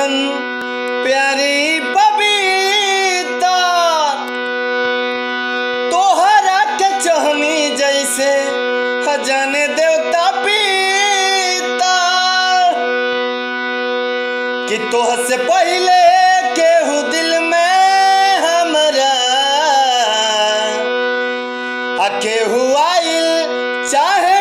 ऐसन प्यारी पविता तोहरा के चहनी जैसे जाने देवता पीता कि तोह से पहले केहू दिल में हमरा केहू आइल चाहे